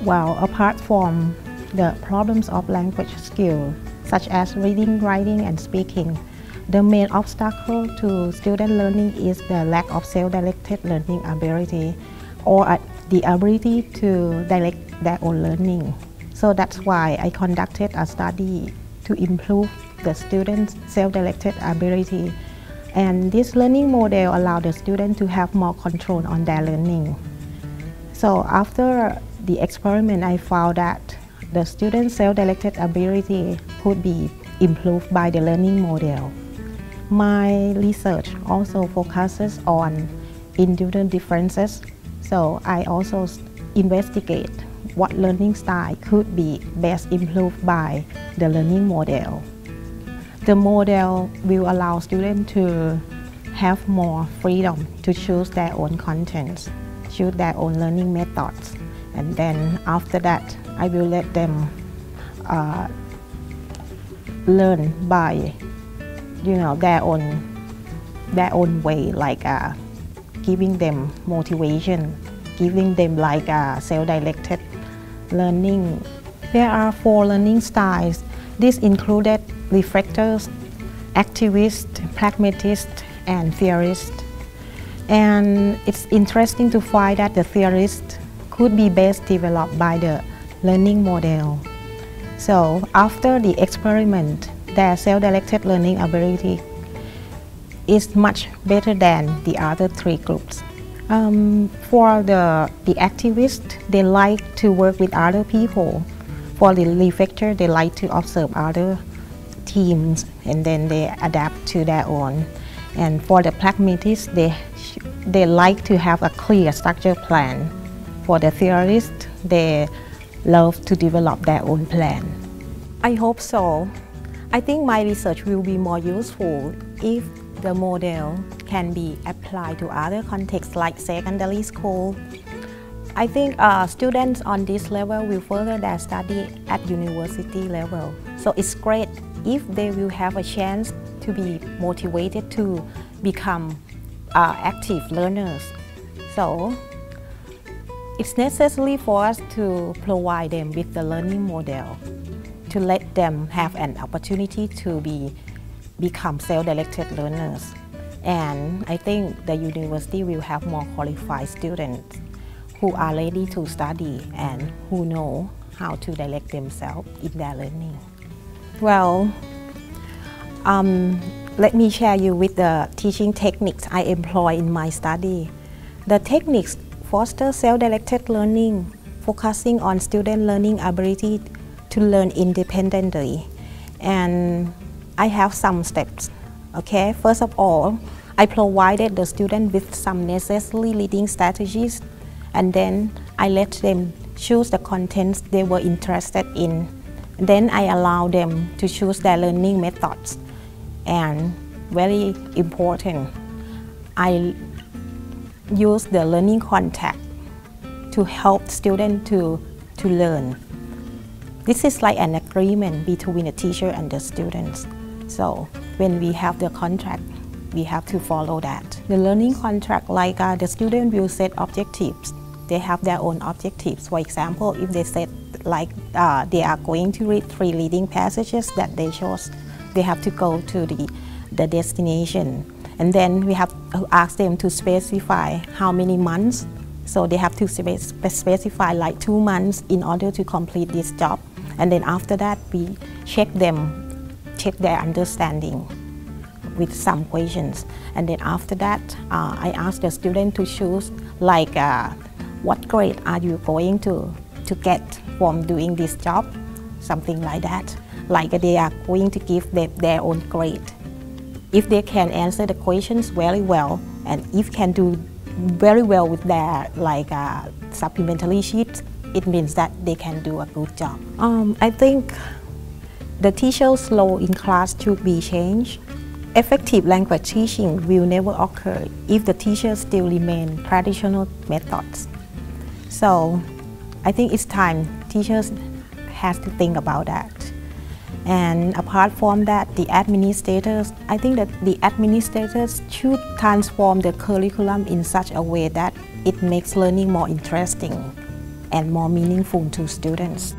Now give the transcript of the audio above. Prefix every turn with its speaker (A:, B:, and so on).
A: Well, apart from the problems of language skill, such as reading, writing, and speaking, the main obstacle to student learning is the lack of self-directed learning ability or the ability to direct their own learning. So that's why I conducted a study to improve the students' self-directed ability. And this learning model allowed the student to have more control on their learning. So after the experiment, I found that the students' self-directed ability could be improved by the learning model. My research also focuses on individual differences, so I also investigate what learning style could be best improved by the learning model. The model will allow students to have more freedom to choose their own contents, choose their own learning methods, and then after that, I will let them learn by, their own way, like giving them motivation, giving them like self-directed learning. There are 4 learning styles. This included reflectors, activist, pragmatist, and theorist. And it's interesting to find that the theorist could be best developed by the learning model. So after the experiment, their self-directed learning ability is much better than the other 3 groups. For the activists, they like to work with other people. For the reflector, they like to observe other teams and then they adapt to their own. And for the pragmatists, they like to have a clear structure plan. For the theorists, they love to develop their own plan. I hope so. I think my research will be more useful if the model can be applied to other contexts like secondary school. I think students on this level will further their study at university level. So it's great if they will have a chance to be motivated to become active learners. So it's necessary for us to provide them with the learning model, to let them have an opportunity to become self-directed learners. And I think the university will have more qualified students who are ready to study and who know how to direct themselves in their learning. Well, let me share you with the teaching techniques I employ in my study. The techniques foster self-directed learning, focusing on student learning ability to learn independently. And I have some steps. Okay, first of all, I provided the student with some necessary reading strategies, and then I let them choose the contents they were interested in. Then I allow them to choose their learning methods. And very important, I use the learning contact to help students to learn. This is like an agreement between the teacher and the students. So when we have the contract, we have to follow that. The learning contract, like the student will set objectives. They have their own objectives. For example, if they said like they are going to read 3 reading passages that they chose, they have to go to the destination. And then we have to ask them to specify how many months. So they have to specify like 2 months in order to complete this job. And then after that, we check their understanding with some questions. And then after that, I ask the student to choose like what grade are you going to get from doing this job, something like that. Like they are going to give their own grade. If they can answer the questions very well, and if can do very well with their like supplementary sheets, it means that they can do a good job. I think the teacher's role in class should be changed. Effective language teaching will never occur if the teachers still remain traditional methods. So I think it's time teachers have to think about that. And apart from that, the administrators, I think that the administrators should transform the curriculum in such a way that it makes learning more interesting and more meaningful to students.